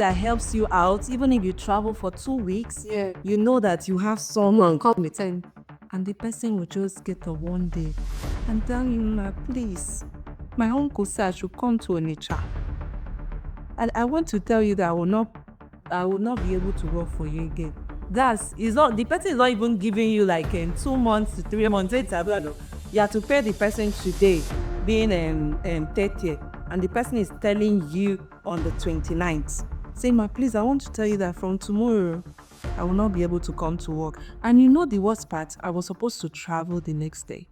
that helps you out, even if you travel for 2 weeks. Yeah. You know that you have someone come return, and the person will just get a one day and tell you, please, my uncle said I should come to Onitsha. And I want to tell you that I will not be able to work for you again. The person is not even giving you like in 2 months to 3 months. You have to pay the person today, being 30th, and the person is telling you on the 29th. Say, please, I want to tell you that from tomorrow, I will not be able to come to work. And you know the worst part, I was supposed to travel the next day.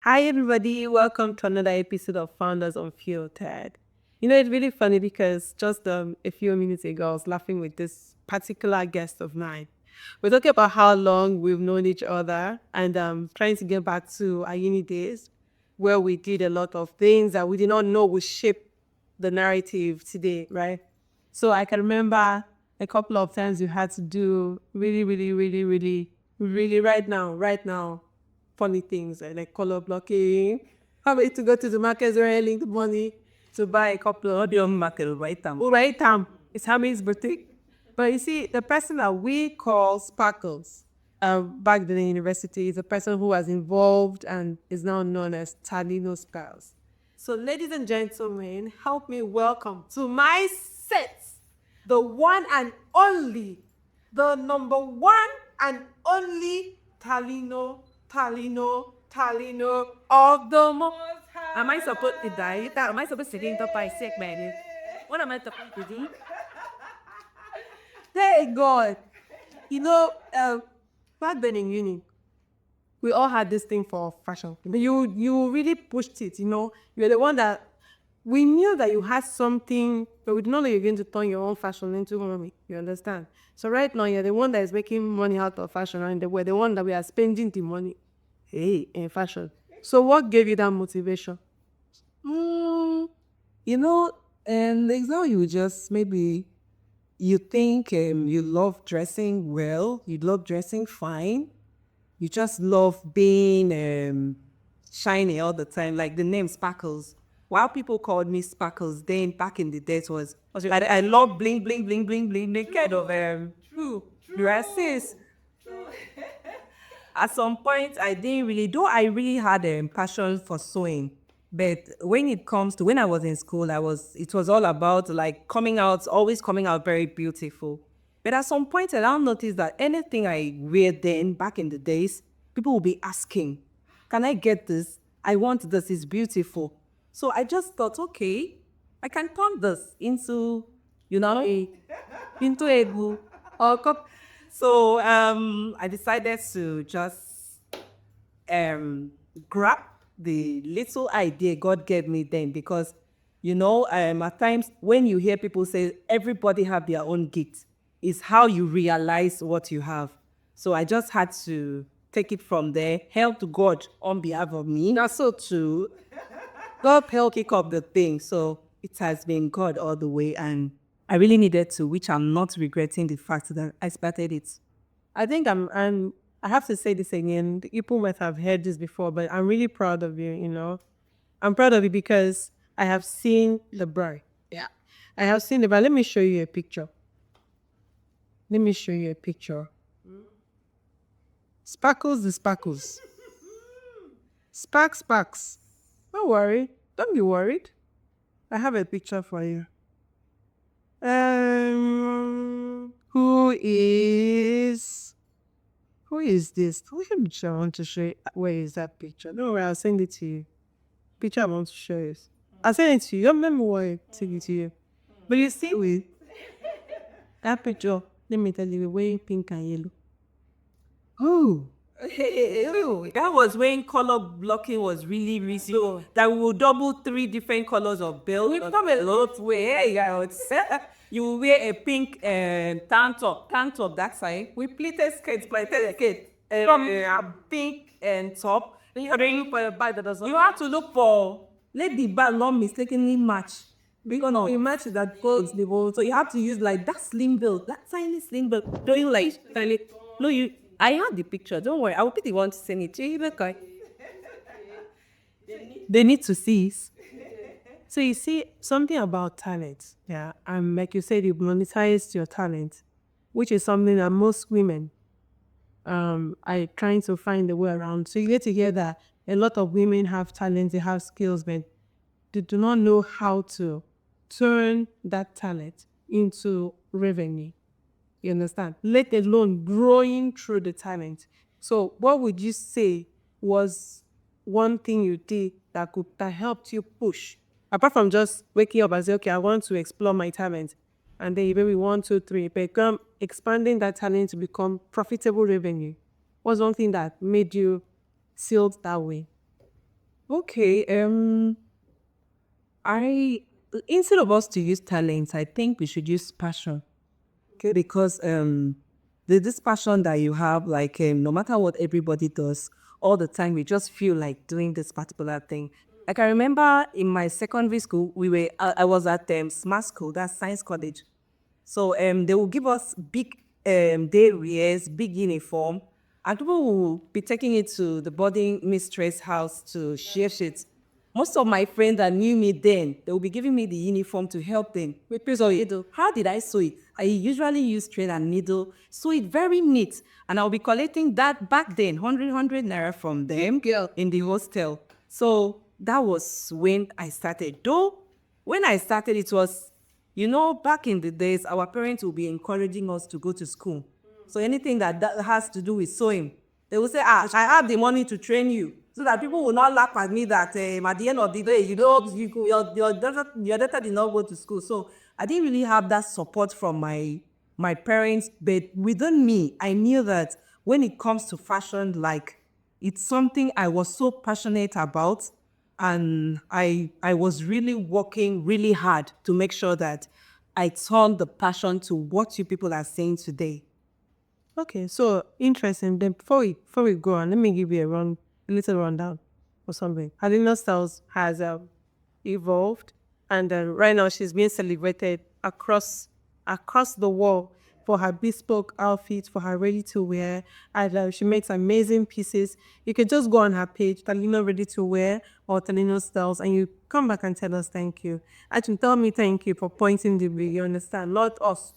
Hi everybody, welcome to another episode of Founders Unfiltered. You know, it's really funny because just a few minutes ago, I was laughing with this particular guest of mine. We're talking about how long we've known each other and trying to get back to our uni days where we did a lot of things that we did not know would shape the narrative today, right? So I can remember a couple of times you had to do really right now, funny things like color blocking, having to go to the markets early in the morning to buy a couple of audio market right time. Oh, right time. It's Hami's birthday. But you see, the person that we call Sparkles back then in university is a person who was involved and is now known as Talino Spouse. So ladies and gentlemen, help me welcome to my set, the one and only, the number one and only Talino of the Most High. Am I supposed to die? Am I supposed to sing top by sick man? What am I supposed to do? Thank God. You know, back then in uni, we all had this thing for fashion. You really pushed it, you know. You're the one that we knew that you had something, but we didn't know that you're going to turn your own fashion into money. You understand? So right now, you're the one that is making money out of fashion, and we're the one that we are spending the money, in fashion. So what gave you that motivation? You know, and example, you just maybe you think you love dressing well, you love dressing fine, you just love being shiny all the time, like the name Sparkles. While people called me Sparkles, then back in the days was I love bling bling bling bling bling bling kind of true dresses. At some point, I didn't really, though I really had a passion for sewing. But when it comes to when I was in school, it was all about like coming out, always coming out very beautiful. But at some point, I now noticed that anything I wear then, back in the days, people will be asking, can I get this? I want this, it's beautiful. So I just thought, okay, I can turn this into, into a boo or cup. So I decided to just grab the little idea God gave me then, because at times when you hear people say everybody have their own gift, it's how you realize what you have. So I just had to take it from there, help God on behalf of me. Now, so to God help kick up the thing. So it has been God all the way, and I really needed to, which I'm not regretting the fact that I started it. I think I have to say this again. People might have heard this before, but I'm really proud of you, you know. I'm proud of you because I have seen the bride. Yeah. I have seen the bride. Let me show you a picture. Sparkles the sparkles. Sparks. Don't worry. Don't be worried. I have a picture for you. Who is this? Which picture I want to show you? Where is that picture? No worry, I'll send it to you. Picture I want to show you. I'll send it to you. Don't remember why I send it to you. But you see with that picture, let me tell you, wearing pink and yellow. Oh. That was when color blocking was really risky. That we will double 3 different colors of belt. We come a lot way. You will wear a pink tank top that side. We pleated skirts, pink and top. Then you have to look for, let the band not mistakenly match. Because no, it matches that goes the whole. So you have to use like that slim belt, that tiny slim belt. Don't you like tiny? No, I have the picture. Don't worry. I will be the one to send it to you. Okay. They need to see it. So you see something about talent, yeah, and like you said, you monetize your talent, which is something that most women are trying to find a way around. So you get to hear that a lot of women have talent, they have skills, but they do not know how to turn that talent into revenue. You understand? Let alone growing through the talent. So what would you say was one thing you did that helped you push? Apart from just waking up and say, okay, I want to explore my talent. And then you maybe one, two, three, become expanding that talent to become profitable revenue. What's one thing that made you sealed that way? Okay. I instead of us to use talents, I think we should use passion. Okay, because this passion that you have, like no matter what everybody does, all the time we just feel like doing this particular thing. Like I remember in my secondary school, I was at Smart School, that's Science College. So they will give us big day wears, big uniform, and people will be taking it to the boarding mistress house to share it. Most of my friends that knew me then, they will be giving me the uniform to help them. Wait, please, oh, Edo, how did I sew it? I usually use thread and needle, sew it very neat. And I'll be collecting that back then, 100 naira from them in the hostel. So that was when I started. Though, when I started, it was back in the days, our parents will be encouraging us to go to school. So anything that has to do with sewing, they will say, I have the money to train you. So that people will not laugh at me that at the end of the day, your daughter did not go to school. So I didn't really have that support from my parents. But within me, I knew that when it comes to fashion, like it's something I was so passionate about, and I was really working really hard to make sure that I turned the passion to what you people are saying today. Okay, so interesting. Then before we go on, let me give you a little rundown or something. Talino Styles has evolved, and right now she's being celebrated across the world for her bespoke outfits, for her ready to wear. And she makes amazing pieces. You can just go on her page, Talino Ready to Wear or Talino Styles, and you come back and tell us thank you. Actually, tell me thank you for pointing the way. You understand? Not us.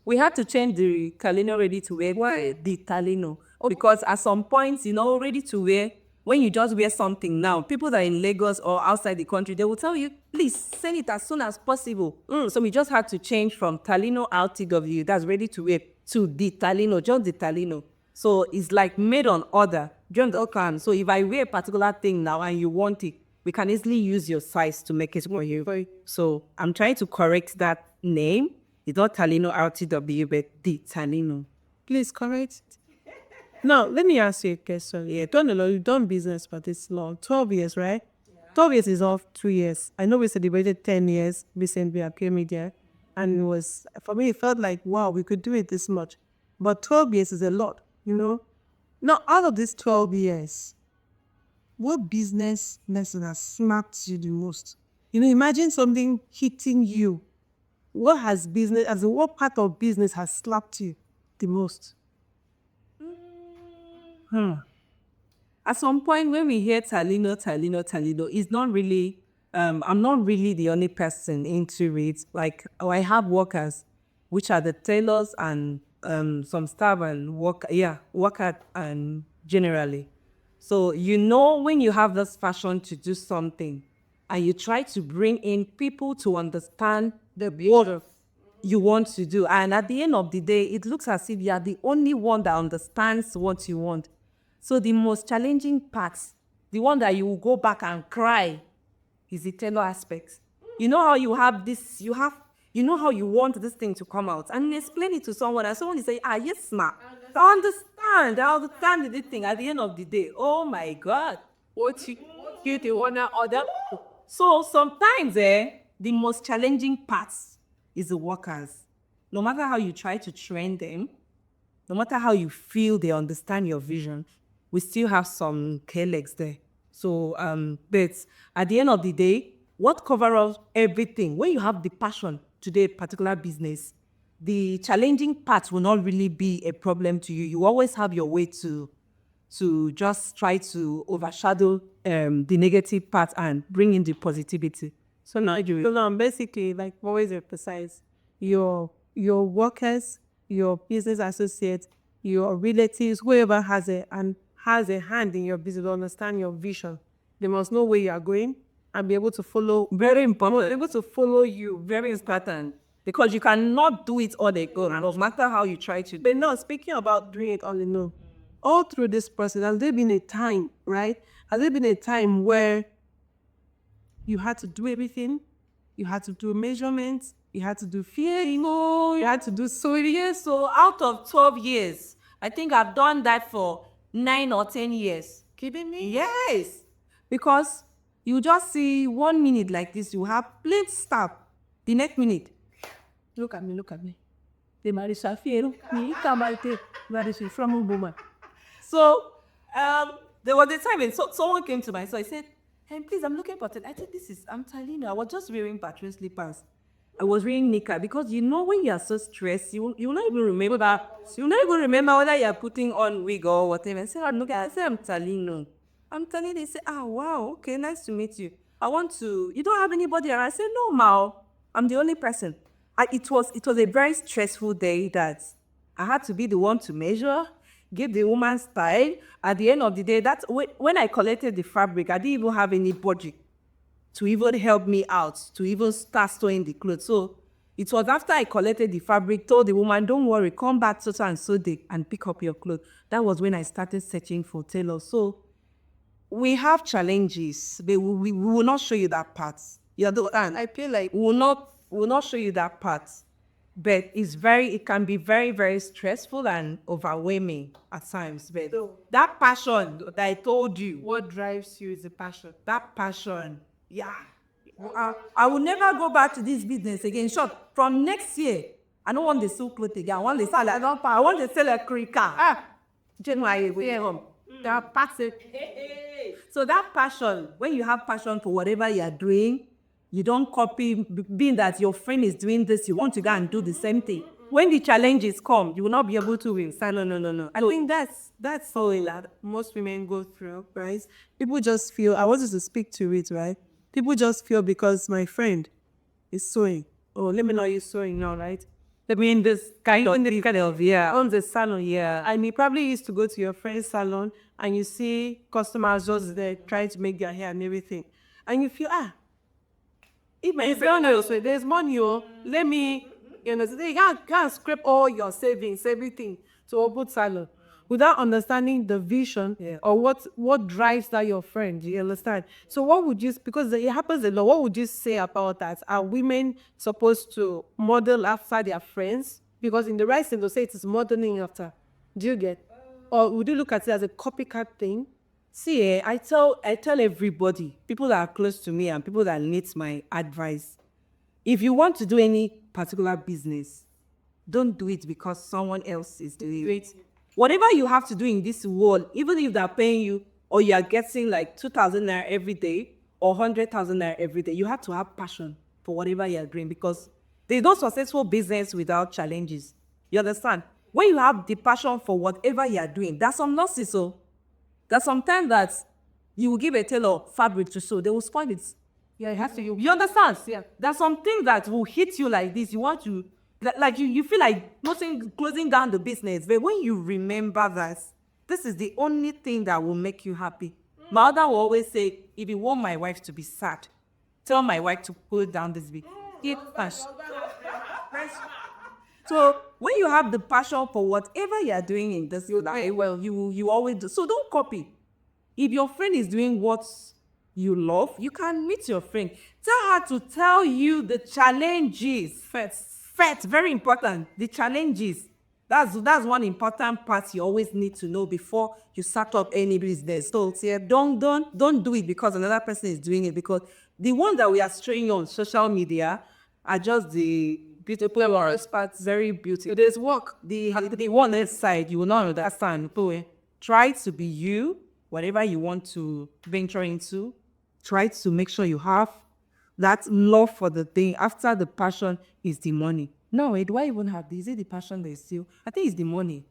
We had to change the Talino ready to wear. Why the Talino? Because at some points, ready to wear, when you just wear something now, people that are in Lagos or outside the country, they will tell you, please send it as soon as possible. So we just had to change from Talino RTW, that's ready to wear, to the Talino, just the Talino. So it's like made on order. John Okan. So if I wear a particular thing now and you want it, we can easily use your size to make it for you. So I'm trying to correct that name. It's not Talino RTW, but the Talino. Please correct it. Now, let me ask you a question. You've done business for this long, 12 years, right? 12 years is off 2 years. I know we celebrated 10 years recently at Peer Media, and for me, it felt like, wow, we could do it this much. But 12 years is a lot. Now, out of these 12 years, what business lesson has smacked you the most? Imagine something hitting you. What part of business has slapped you the most? At some point, when we hear Talino, it's not really, I'm not really the only person into it. Like, I have workers, which are the tailors and some staff and worker and generally. So, when you have this passion to do something and you try to bring in people to understand what you want to do. And at the end of the day, it looks as if you are the only one that understands what you want. So the most challenging part, the one that you will go back and cry, is the tailor aspect. You know how you have this, you know how you want this thing to come out, and you explain it to someone, and someone is saying, yes, ma. I understand this thing. At the end of the day, oh my God, what you the one other. So sometimes, the most challenging part is the workers. No matter how you try to train them, no matter how you feel they understand your vision, we still have some K-legs there. So, but at the end of the day, what covers everything, when you have the passion to do a particular business, the challenging part will not really be a problem to you. You always have your way to just try to overshadow the negative part and bring in the positivity. So now basically, like always emphasize, your workers, your business associates, your relatives, whoever has a hand in your business, understand your vision. They must know where you are going and be able to follow. Very important. Able to follow you. Very important. Because you cannot do it all alone, and no matter how you try to. But now, speaking about doing it all alone, all through this process, has there been a time, right? Has there been a time where you had to do everything? You had to do measurements, you had to do feeding, you had to do sewing. Yes, so out of 12 years, I think I've done that for 9 or 10 years. Kidding me? Yes. Because you just see 1 minute like this, you have plenty stuff. The next minute, Look at me. The Marisa Fiero, me, Kamalte, Marisa from a woman. so there was a time when someone came to my store. I said, hey, please, I'm looking for it. I said, I'm Talino. I was just wearing pattern slippers. I was wearing knicker because when you are so stressed, you will not even remember that. You not even remember whether you are putting on wig or whatever. I said, I said, I'm Talino. I'm Talino. They say, wow, okay, nice to meet you. You don't have anybody around? I said, no, Mao. I'm the only person. It was a very stressful day that I had to be the one to measure, give the woman style. At the end of the day, that's when I collected the fabric, I didn't even have anybody to even help me out, to even start sewing the clothes. So it was after I collected the fabric, told the woman, don't worry, come back so and so day and pick up your clothes. That was when I started searching for tailors. So we have challenges, but we will not show you that part. You understand? I feel like we will not show you that part. But it can be very, very stressful and overwhelming at times. But that passion that I told you, what drives you is a passion. that passion, yeah. I will never go back to this business again. Short, from next year, I don't want the sew clothes again. I want to sell a cricker. January, we home. That passion. So that passion, when you have passion for whatever you are doing, you don't copy, being that your friend is doing this, you want to go and do the same thing. When the challenges come, you will not be able to win. No. I think that's something that most women go through, right? People just feel, I wanted to speak to it, right? People just feel because my friend is sewing. Oh, let me know you're sewing now, right? I mean, this kind of, yeah. On the salon, yeah. And you probably used to go to your friend's salon and you see customers just there trying to make their hair and everything. And you feel, if my friend knows, there's money, let me, you can't scrape all your savings, everything to open salon without understanding the vision or what drives that your friend, you understand? So what would you, because it happens a lot, what would you say about that? Are women supposed to model after their friends? Because in the right sense, to say it is modeling after. Do you get? Or would you look at it as a copycat thing? See, I tell everybody, people that are close to me and people that need my advice, if you want to do any particular business, don't do it because someone else is doing it. Whatever you have to do in this world, even if they're paying you or you are getting like 2,000 naira every day or 100,000 naira every day, you have to have passion for whatever you're doing because there's no successful business without challenges. You understand? When you have the passion for whatever you're doing, there's some losses. So there's sometimes that you will give a tailor fabric to sew, they will spoil it. Yeah, it has to. You understand? Yeah. There's some things that will hit you like this. You want to, like you feel like closing down the business. But when you remember that this is the only thing that will make you happy. My mother will always say, if you want my wife to be sad, tell my wife to pull down this big. Keep passion. So when you have the passion for whatever you are doing in this life, well, you always do. So don't copy. If your friend is doing what you love, you can meet your friend. Tell her to tell you the challenges first. Very important. The challenges. That's one important part you always need to know before you start up any business. So don't do it because another person is doing it, because the ones that we are showing on social media are just the beautiful parts, very beautiful. There's work. The one side, you will not understand. Try to be you, whatever you want to venture into. Try to make sure you have that love for the thing. After the passion is the money. No, wait, do I even have this? Is it the passion that is still? I think it's the money.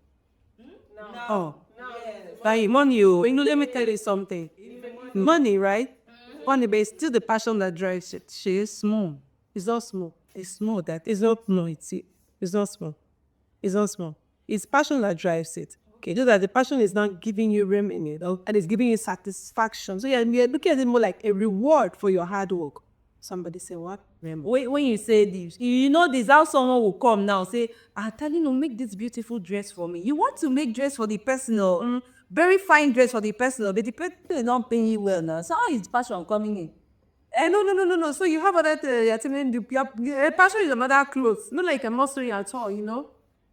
Like money, let me tell you something. Money, right? funny, but it's still the passion that drives it. She is small. It's not small. It's small. That is not no. It's not small. It's not small. It's passion that drives it. Okay, just that the passion is not giving you remedy, and it's giving you satisfaction. So you're looking at it more like a reward for your hard work. Somebody say what? When you say this, you know this how someone will come now say, Talino, make this beautiful dress for me. You want to make dress for the person, or very fine dress for the person, but the person is not paying you well now. So how is passion coming in? No. So you have other passion is another clothes. Not like a mustard at all,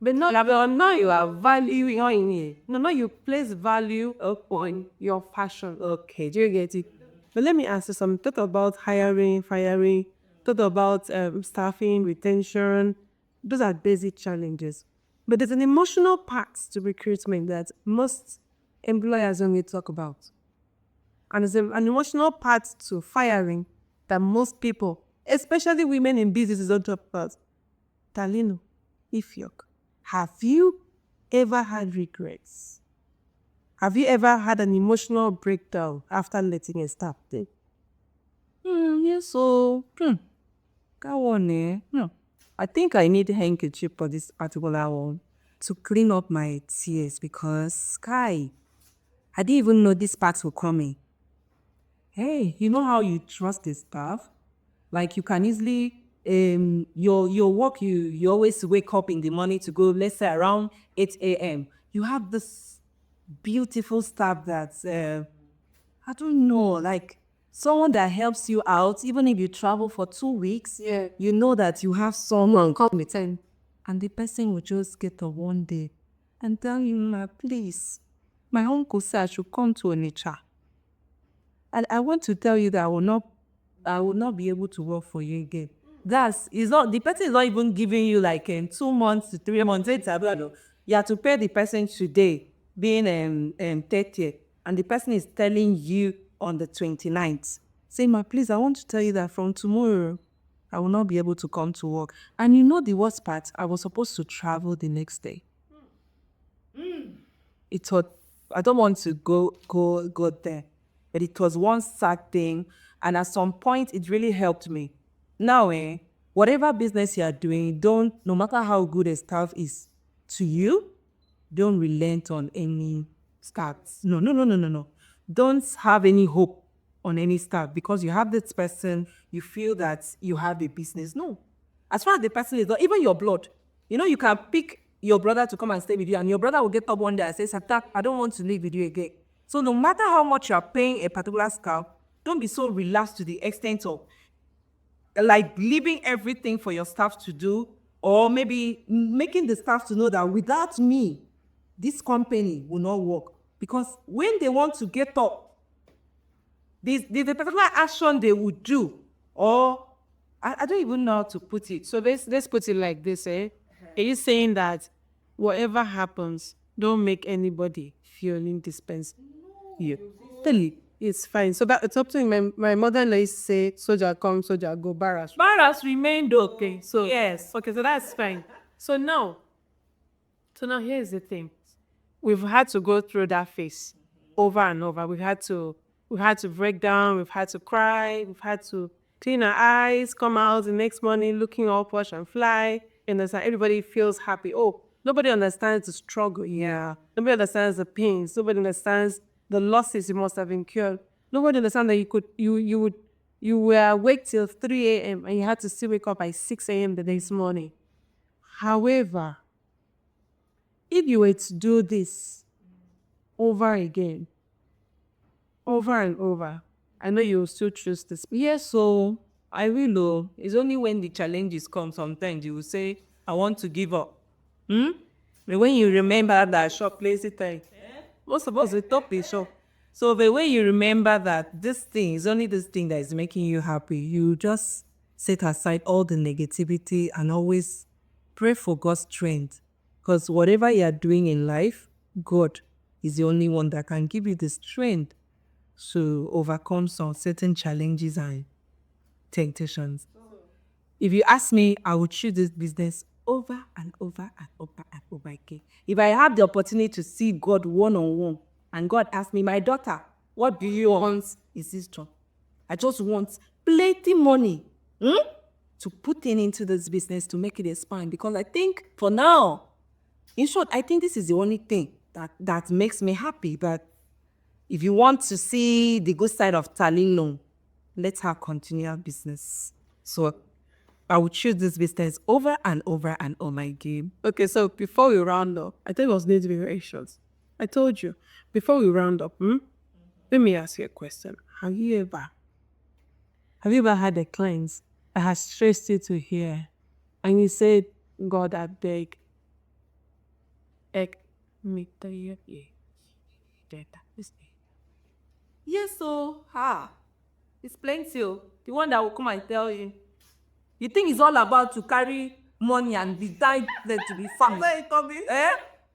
But now you are valuing in it. No, you place value upon your passion. Okay, do you get it? But let me ask you something. Talk about hiring, firing. Talk about staffing, retention. Those are basic challenges. But there's an emotional part to recruitment that most employers only talk about. And there's an emotional part to firing that most people, especially women in businesses, don't talk about. Talino, Ifyok, have you ever had regrets? Have you ever had an emotional breakdown after letting a staff go? Yes, so that one, I think I need a handkerchief for this particular one to clean up my tears, because I didn't even know this part will come in. Hey, you know how you trust the staff? Like you can easily your work, you always wake up in the morning to go, let's say around 8 a.m. You have this beautiful staff that's I don't know, like someone that helps you out, even if you travel for 2 weeks. Yeah. You know that you have someone come with 10, and the person will just get up one day and tell you, please, my uncle said I should come to Onitsha. And I want to tell you that I will not be able to work for you again. The person is not even giving you like 2 months to 3 months. You have to pay the person today, being 30th, and the person is telling you on the 29th, saying, please, I want to tell you that from tomorrow, I will not be able to come to work. And you know the worst part, I was supposed to travel the next day. It was, I don't want to go there, but it was one sad thing, and at some point it really helped me. Now, whatever business you are doing, no matter how good a staff is to you, don't relent on any staff. No. Don't have any hope on any staff because you have this person, you feel that you have a business. No. As far as the person is not, even your blood, you can pick your brother to come and stay with you, and your brother will get up one day and say, Sata, I don't want to live with you again. So no matter how much you are paying a particular staff, don't be so relaxed to the extent of like leaving everything for your staff to do, or maybe making the staff to know that without me, this company will not work. Because when they want to get up, the particular action they would do, or I don't even know how to put it. So let's put it like this, Are you saying that whatever happens, don't make anybody feel indispensable? Yeah. Tell you. It's fine. So it's up to me. My mother-in-law used to say, soldier come, soldier go, barras. Barras remained okay. So Yes. Okay, so that's fine. So now here's the thing. We've had to go through that phase over and over. We've had to break down, we've had to cry, we've had to clean our eyes, come out the next morning looking up, wash and fly. And everybody feels happy. Oh, nobody understands the struggle. Yeah. Nobody understands the pains. Nobody understands the losses you must have incurred. Nobody understands that you were awake till 3 a.m. and you had to still wake up by 6 a.m. the next morning. However, if you were to do this over again, over and over, I know you will still choose this. Yes, so I will know. It's only when the challenges come sometimes you will say, I want to give up. But when you remember that shop place it time, most of us we top the shop. So the way you remember that this thing is only this thing that is making you happy, you just set aside all the negativity and always pray for God's strength. Because whatever you are doing in life, God is the only one that can give you the strength to overcome some certain challenges and temptations. If you ask me, I would choose this business over and over and over and over again. If I have the opportunity to see God one-on-one, and God asked me, my daughter, what do you want? Is this job? I just want plenty money to put into this business to make it expand. Because I think for now, in short, I think this is the only thing that makes me happy. But if you want to see the good side of Talino, let's have continual business. So I would choose this business over and over and over again. Okay, so before we round up, I think it was going to be very short. I told you, before we round up, let me ask you a question. Have you ever had a client that has stressed you to here and you said, God, I beg, me tell you, Yes, so, it's plenty. The one that will come and tell you. You think it's all about to carry money and be tied there to be fast?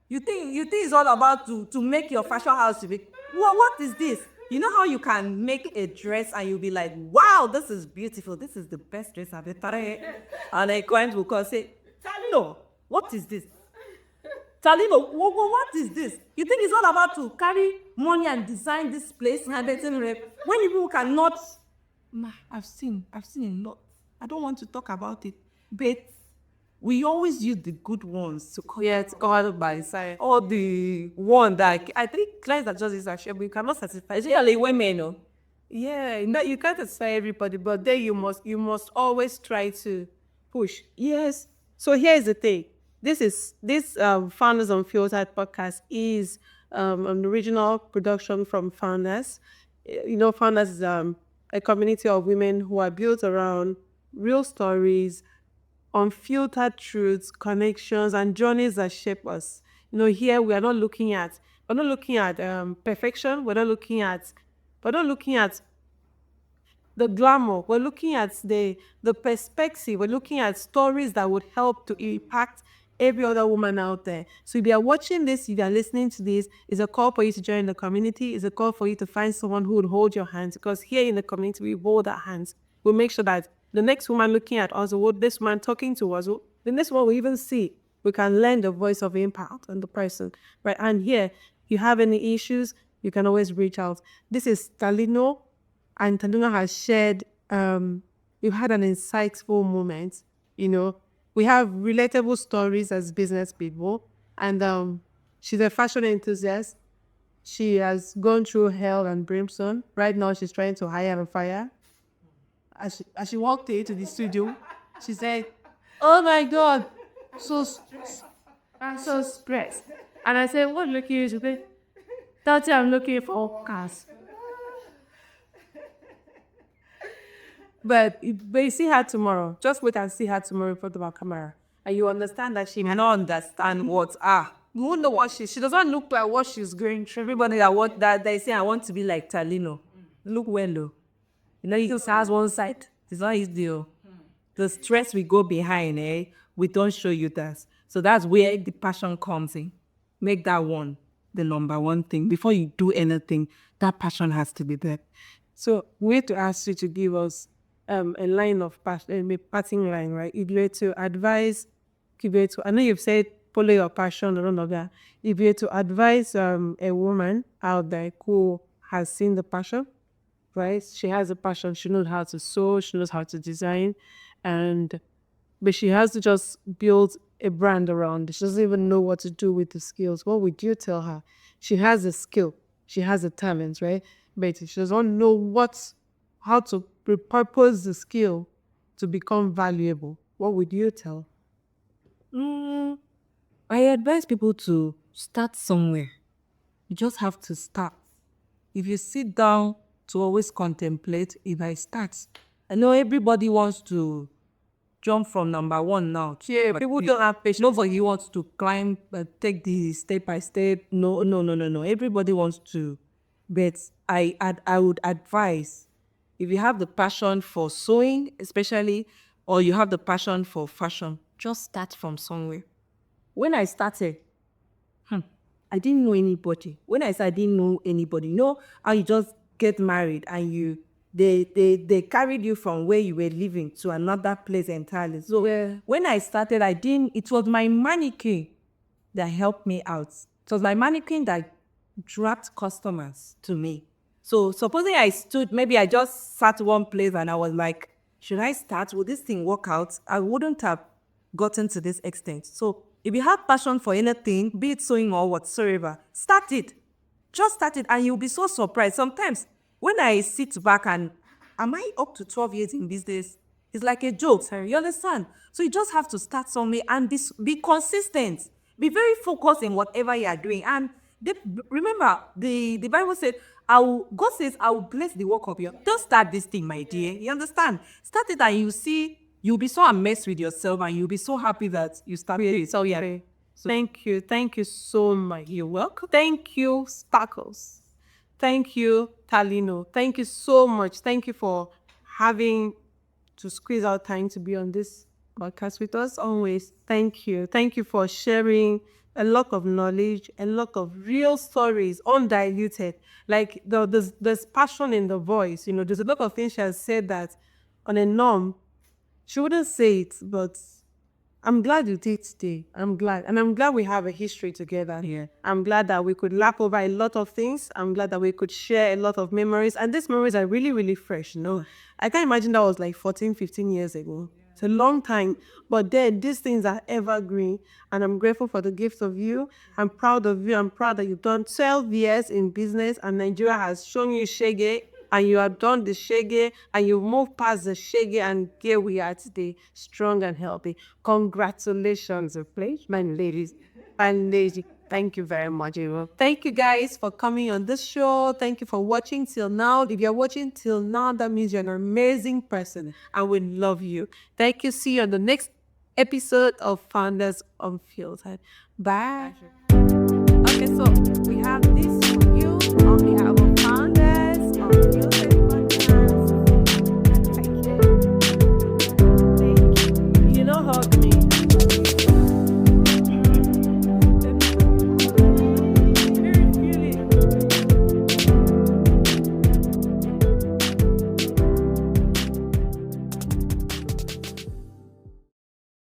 You think it's all about to make your fashion house to be... What is this? You know how you can make a dress and you'll be like, wow, this is beautiful. This is the best dress I've ever had. And a client will come and say, Talino, what is this? Talino, what is this? You think it's all about to carry money and design this place and when you cannot... I've seen a lot. I don't want to talk about it, but we always use the good ones to call by side. Or the one that I think clients that just is actually we cannot satisfy. Especially women, no. Yeah, no, you can't satisfy everybody, but then you must always try to push. Yes. So here's the thing. This Founders Unfiltered podcast is an original production from Founders. You know, Founders is a community of women who are built around real stories, unfiltered truths, connections, and journeys that shape us. You know, here we're not looking at perfection. We're not looking at the glamour. We're looking at the perspective. We're looking at stories that would help to impact every other woman out there. So if you are watching this, if you are listening to this, it's a call for you to join the community. It's a call for you to find someone who would hold your hands, because here in the community, we hold our hands. We'll make sure that the next woman looking at us, or this man talking to us, the next one we even see, we can learn the voice of impact on the person, right? And here, you have any issues, you can always reach out. This is Talino, and Talino has shared, you've had an insightful moment, you know. We have relatable stories as business people, and she's a fashion enthusiast. She has gone through hell and brimstone. Right now, she's trying to hire and fire. As she walked into the studio, she said, "Oh my God, I'm so stressed." And I said, "What looking you?" She said, "Tati, I'm looking for cars." But you see her tomorrow. Just wait and see her tomorrow in front of our camera, and you understand that she cannot understand what You won't know what she doesn't look like what she's going through. Everybody that they say I want to be like Talino. Look well, though. You know, he just has one side. It's not his deal. The stress we go behind, we don't show you that. So that's where the passion comes in. Make that one the number one thing. Before you do anything, that passion has to be there. So we need to ask you to give us a line of passion, a parting line, right? If you were to advise, I know you've said follow your passion or none of that. If you were to advise a woman out there who has seen the passion, right? She has a passion. She knows how to sew. She knows how to design, but she has to just build a brand around it. She doesn't even know what to do with the skills. What would you tell her? She has a skill. She has a talent, right? But she doesn't know how to repurpose the skill to become valuable. What would you tell? I advise people to start somewhere. You just have to start. If you sit down to always contemplate, if I start, I know everybody wants to jump from number one now. Yeah, people don't have patience. Nobody wants to climb, take the step by step. No. Everybody wants to. But I would advise, if you have the passion for sewing, especially, or you have the passion for fashion, just start from somewhere. When I started, I didn't know anybody. When I said I didn't know anybody, you know how you just get married and they carried you from where you were living to another place entirely. So when I started, it was my mannequin that helped me out. It was my mannequin that dragged customers to me. So supposing I stood, maybe I just sat one place and I was like, should I start? Will this thing work out? I wouldn't have gotten to this extent. So if you have passion for anything, be it sewing or whatsoever, start it. Just start it and you'll be so surprised. Sometimes when I sit back and am I up to 12 years in business? It's like a joke, sorry, you understand? So you just have to start somewhere and be consistent. Be very focused in whatever you are doing. And remember, the Bible said, God says, I will bless the work of your. Don't start this thing, my dear. You understand? Start it and you see, you'll be so amazed with yourself and you'll be so happy that you started it. So yeah. Thank you. Thank you so much. You're welcome. Thank you, Sparkles. Thank you, Talino. Thank you so much. Thank you for having to squeeze out time to be on this podcast with us always. Thank you. Thank you for sharing a lot of knowledge, a lot of real stories, undiluted. Like there's passion in the voice. You know, there's a lot of things she has said that on a norm, she wouldn't say it, but I'm glad you did today. I'm glad. And I'm glad we have a history together here. I'm glad that we could lap over a lot of things. I'm glad that we could share a lot of memories. And these memories are really, really fresh. You know, I can't imagine that was like 14, 15 years ago. It's a long time. But then these things are evergreen. And I'm grateful for the gift of you. I'm proud of you. I'm proud that you've done 12 years in business and Nigeria has shown you shege. And you have done the shege and you've moved past the shege and here we are today, strong and healthy. Congratulations, please, my ladies and ladies. Thank you very much, Eva. Thank you guys for coming on this show. Thank you for watching till now. If you're watching till now, that means you're an amazing person. I would love you. Thank you. See you on the next episode of Founders Unfiltered. Bye. Okay, so we have this